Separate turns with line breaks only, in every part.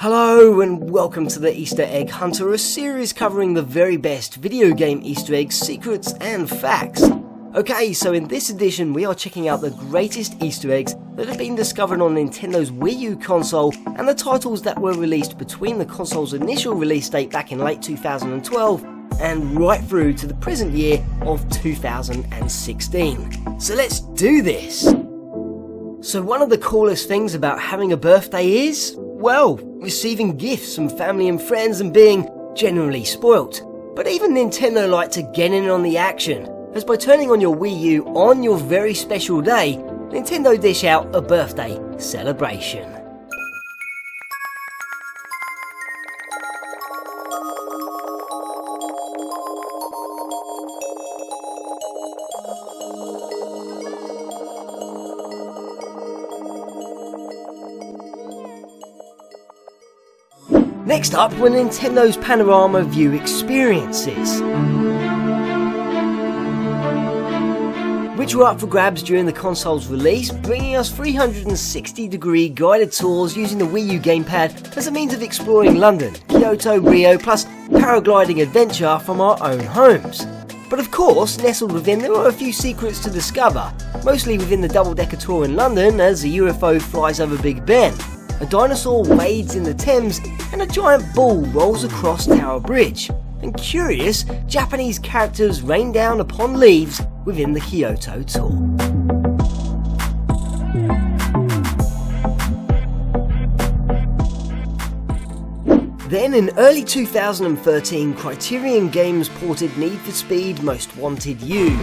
Hello and welcome to the Easter Egg Hunter, a series covering the very best video game Easter eggs, secrets and facts. Okay, so in this edition we are checking out the greatest Easter eggs that have been discovered on Nintendo's Wii U console and the titles that were released between the console's initial release date back in late 2012 and right through to the present year of 2016. So let's do this! So one of the coolest things about having a birthday is, well, receiving gifts from family and friends and being generally spoilt. But even Nintendo like to get in on the action, as by turning on your Wii U on your very special day, Nintendo dish out a birthday celebration. Next up were Nintendo's Panorama view experiences, which were up for grabs during the console's release, bringing us 360-degree guided tours using the Wii U gamepad as a means of exploring London, Kyoto, Rio, plus paragliding adventure from our own homes. But of course, nestled within there are a few secrets to discover, mostly within the double-decker tour in London as a UFO flies over Big Ben, a dinosaur wades in the Thames, and a giant ball rolls across Tower Bridge. And curious, Japanese characters rain down upon leaves within the Kyoto tour. Then in early 2013, Criterion Games ported Need for Speed Most Wanted U.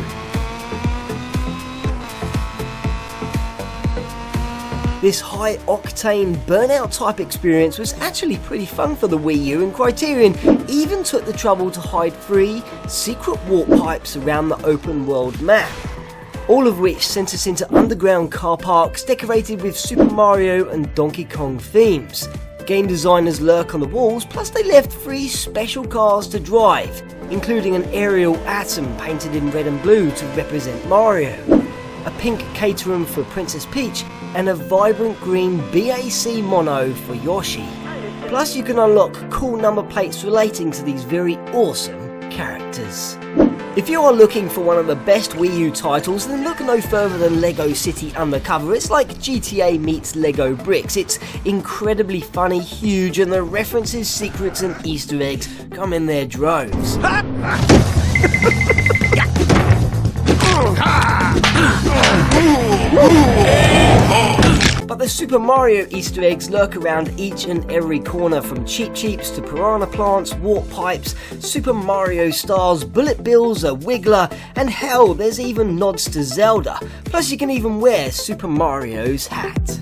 This high-octane, burnout-type experience was actually pretty fun for the Wii U, and Criterion even took the trouble to hide 3 secret warp pipes around the open-world map, all of which sent us into underground car parks decorated with Super Mario and Donkey Kong themes. Game designers lurk on the walls, plus they left 3 special cars to drive, including an aerial Atom painted in red and blue to represent Mario, a pink Caterham for Princess Peach, and a vibrant green BAC Mono for Yoshi. Plus you can unlock cool number plates relating to these very awesome characters. If you are looking for one of the best Wii U titles, then look no further than Lego City Undercover. It's like GTA meets Lego bricks. It's incredibly funny, huge, and the references, secrets and Easter eggs come in their droves. But the Super Mario Easter eggs lurk around each and every corner, from Cheep Cheeps to Piranha Plants, Warp Pipes, Super Mario Stars, Bullet Bills, a Wiggler, and hell, there's even nods to Zelda. Plus you can even wear Super Mario's hat.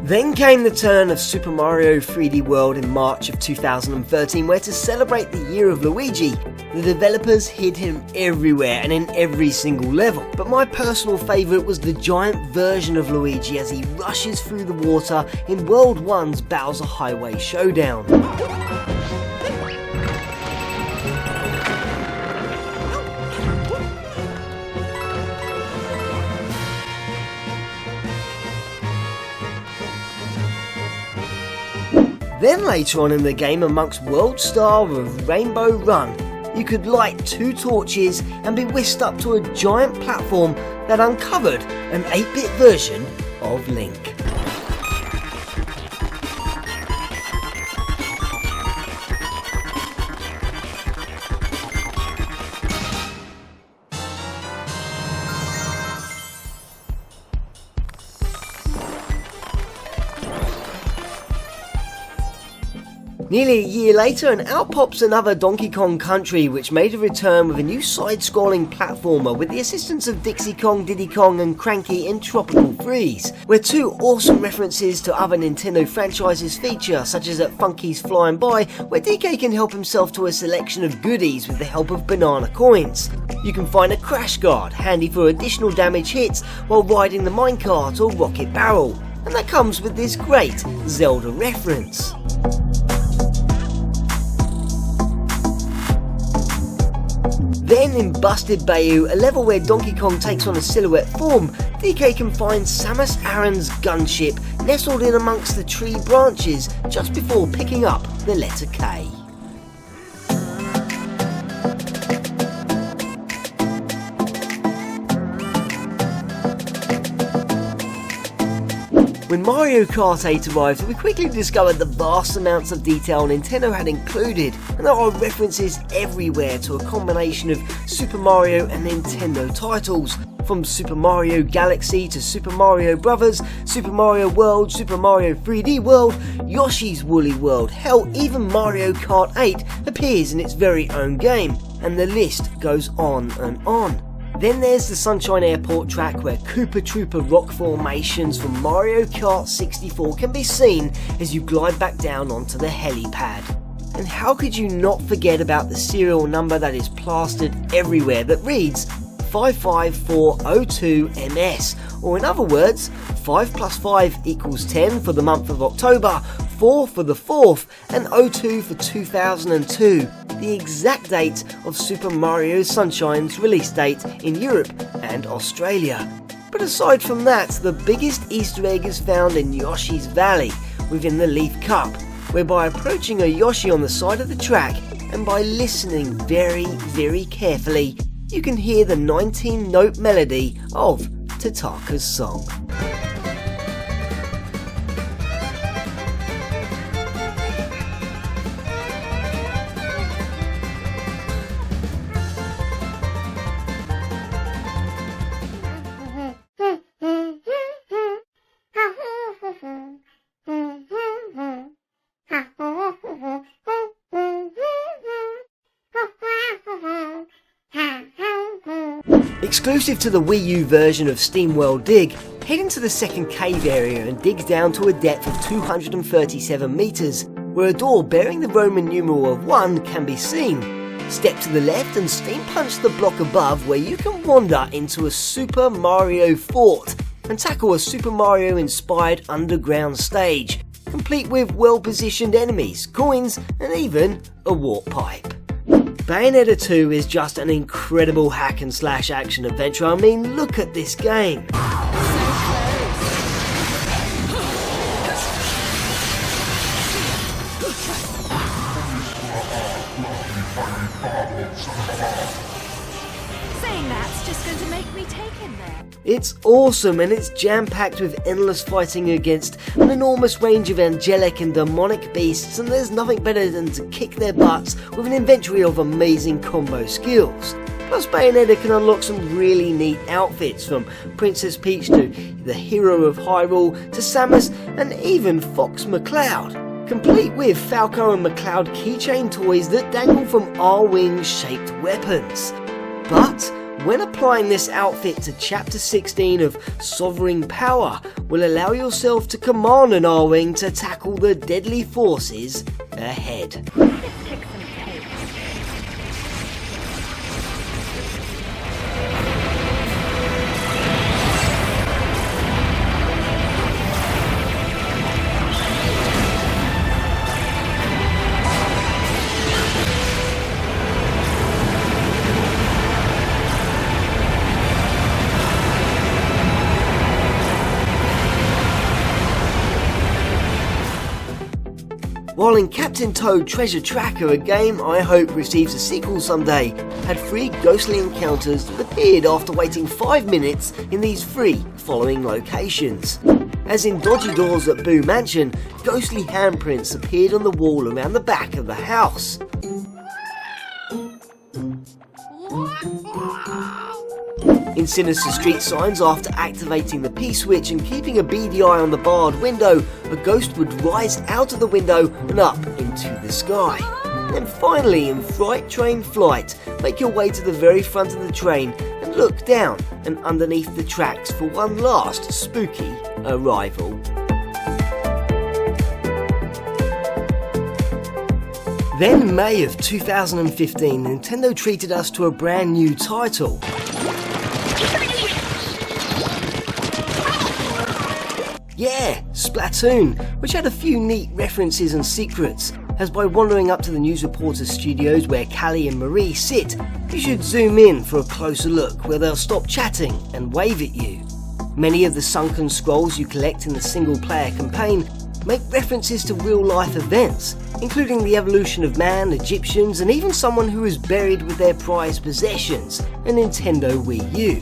Then came the turn of Super Mario 3D World in March of 2013, where to celebrate the year of Luigi, the developers hid him everywhere and in every single level. But my personal favourite was the giant version of Luigi as he rushes through the water in World 1's Bowser Highway Showdown. Then later on in the game, amongst World Star of Rainbow Run, you could light 2 torches and be whisked up to a giant platform that uncovered an 8-bit version of Link. Nearly a year later, and out pops another Donkey Kong Country, which made a return with a new side-scrolling platformer with the assistance of Dixie Kong, Diddy Kong and Cranky in Tropical Freeze, where 2 awesome references to other Nintendo franchises feature, such as at Funky's Flying By, where DK can help himself to a selection of goodies with the help of banana coins. You can find a Crash Guard, handy for additional damage hits while riding the minecart or rocket barrel, and that comes with this great Zelda reference. Then in Busted Bayou, a level where Donkey Kong takes on a silhouette form, DK can find Samus Aran's gunship nestled in amongst the tree branches just before picking up the letter K. When Mario Kart 8 arrived, we quickly discovered the vast amounts of detail Nintendo had included, and there are references everywhere to a combination of Super Mario and Nintendo titles. From Super Mario Galaxy to Super Mario Bros., Super Mario World, Super Mario 3D World, Yoshi's Woolly World, hell, even Mario Kart 8 appears in its very own game, and the list goes on and on. Then there's the Sunshine Airport track where Koopa Troopa rock formations from Mario Kart 64 can be seen as you glide back down onto the helipad. And how could you not forget about the serial number that is plastered everywhere that reads 55402MS, or in other words, 5 plus 5 equals 10 for the month of October, 4 for the 4th, and 02 for 2002, the exact date of Super Mario Sunshine's release date in Europe and Australia. But aside from that, the biggest Easter egg is found in Yoshi's Valley, within the Leaf Cup, where by approaching a Yoshi on the side of the track, and by listening very, very carefully, you can hear the 19-note melody of Tataka's song. Exclusive to the Wii U version of SteamWorld Dig, head into the second cave area and dig down to a depth of 237 meters, where a door bearing the Roman numeral of 1 can be seen. Step to the left and steam punch the block above, where you can wander into a Super Mario fort and tackle a Super Mario inspired underground stage, complete with well positioned enemies, coins and even a warp pipe. Bayonetta 2 is just an incredible hack and slash action adventure. I mean, look at this game.
Saying that's just going to make me take him there.
It's awesome, and it's jam-packed with endless fighting against an enormous range of angelic and demonic beasts, and there's nothing better than to kick their butts with an inventory of amazing combo skills. Plus, Bayonetta can unlock some really neat outfits, from Princess Peach to the Hero of Hyrule to Samus and even Fox McCloud, complete with Falco and McCloud keychain toys that dangle from R-Wing shaped weapons. But when applying this outfit to Chapter 16 of Sovereign Power, will allow yourself to command an R-Wing to tackle the deadly forces ahead. While in Captain Toad Treasure Tracker, a game I hope receives a sequel someday, had 3 ghostly encounters that appeared after waiting 5 minutes in these 3 following locations. As in Dodgy Doors at Boo Mansion, ghostly handprints appeared on the wall around the back of the house. In Sinister Street Signs, after activating the P-switch and keeping a beady eye on the barred window, a ghost would rise out of the window and up into the sky. And finally, in Fright Train Flight, make your way to the very front of the train and look down and underneath the tracks for one last spooky arrival. Then in May of 2015, Nintendo treated us to a brand new title. Yeah, Splatoon, which had a few neat references and secrets. as by wandering up to the news reporters' studios where Callie and Marie sit, you should zoom in for a closer look where they'll stop chatting and wave at you. Many of the sunken scrolls you collect in the single-player campaign make references to real-life events, including the evolution of man, Egyptians, and even someone who is buried with their prized possessions, a Nintendo Wii U.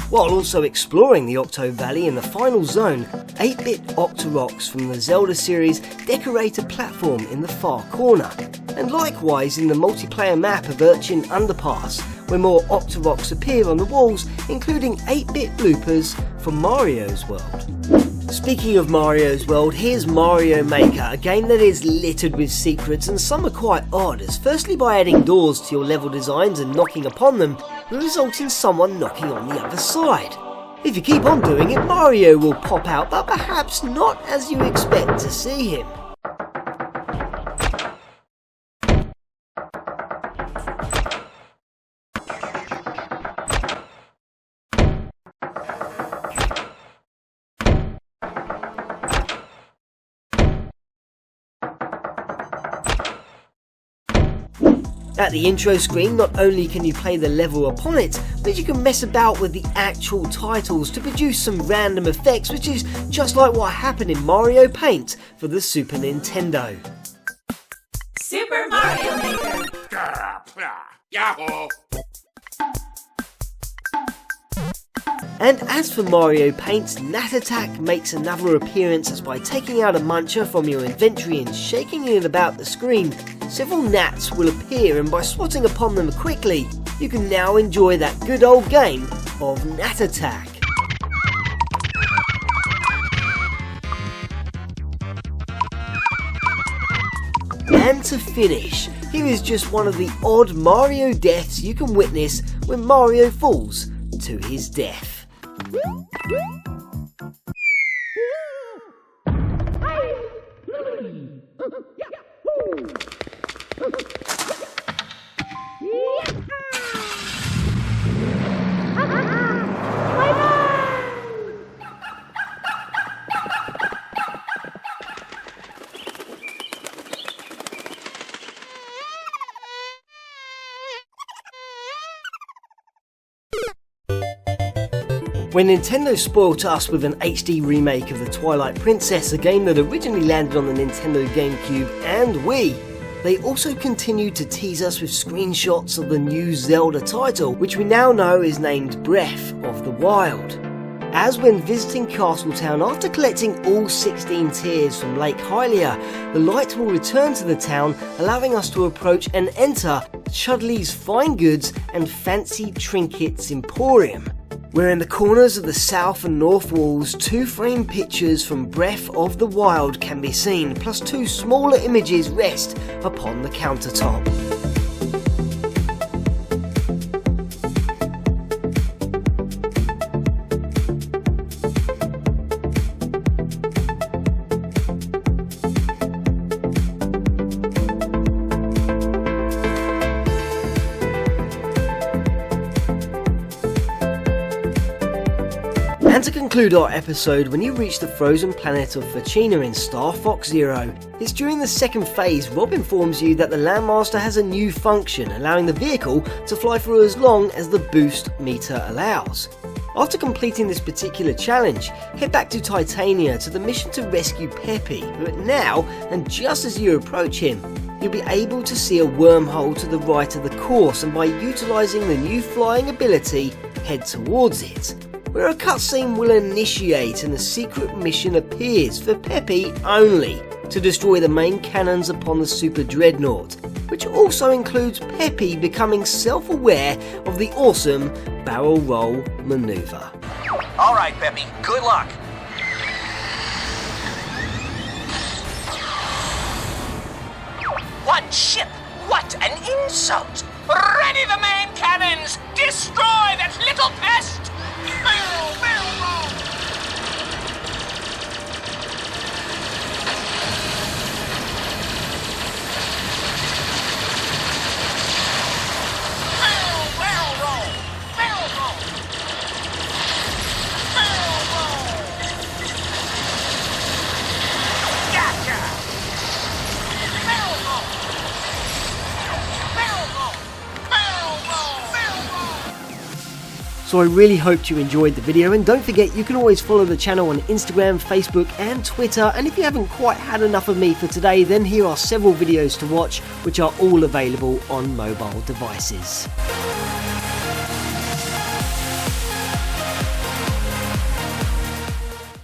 While also exploring the Octo Valley in the final zone, 8-bit Octoroks from the Zelda series decorate a platform in the far corner, and likewise in the multiplayer map of Urchin Underpass, where more Octoroks appear on the walls, including 8-bit bloopers from Mario's World. Speaking of Mario's World, here's Mario Maker, a game that is littered with secrets, and some are quite odd, as firstly by adding doors to your level designs and knocking upon them will result in someone knocking on the other side. If you keep on doing it, Mario will pop out, but perhaps not as you expect to see him. At the intro screen, not only can you play the level upon it, but you can mess about with the actual titles to produce some random effects, which is just like what happened in Mario Paint for the Super Nintendo.
Super Mario Maker!
Yahoo!
And as for Mario Paint, Gnat Attack makes another appearance as by taking out a muncher from your inventory and shaking it about the screen, several gnats will appear, and by swatting upon them quickly, you can now enjoy that good old game of Gnat Attack. And to finish, here is just one of the odd Mario deaths you can witness when Mario falls to his death. When Nintendo spoilt us with an HD remake of the Twilight Princess, a game that originally landed on the Nintendo GameCube and Wii, they also continued to tease us with screenshots of the new Zelda title, which we now know is named Breath of the Wild. As when visiting Castletown after collecting all 16 tears from Lake Hylia, the light will return to the town, allowing us to approach and enter Chudley's Fine Goods and Fancy Trinkets Emporium, where in the corners of the south and north walls, 2 framed pictures from Breath of the Wild can be seen, plus 2 smaller images rest upon the countertop. And to conclude our episode, when you reach the frozen planet of Fachina in Star Fox Zero, it's during the second phase Rob informs you that the Landmaster has a new function, allowing the vehicle to fly for as long as the boost meter allows. After completing this particular challenge, head back to Titania to the mission to rescue Peppy, but now, and just as you approach him, you'll be able to see a wormhole to the right of the course, and by utilising the new flying ability, head towards it, where a cutscene will initiate and a secret mission appears for Peppy only, to destroy the main cannons upon the Super Dreadnought, which also includes Peppy becoming self-aware of the awesome barrel roll maneuver.
Alright, Peppy, good luck. One ship! What an insult! Ready the main cannons! Destroy that little pest! Barrel roll! Barrel roll! Barrel roll! Barrel roll! Gotcha! Barrel roll!
So I really hoped you enjoyed the video, and don't forget you can always follow the channel on Instagram, Facebook and Twitter, and if you haven't quite had enough of me for today, then here are several videos to watch which are all available on mobile devices.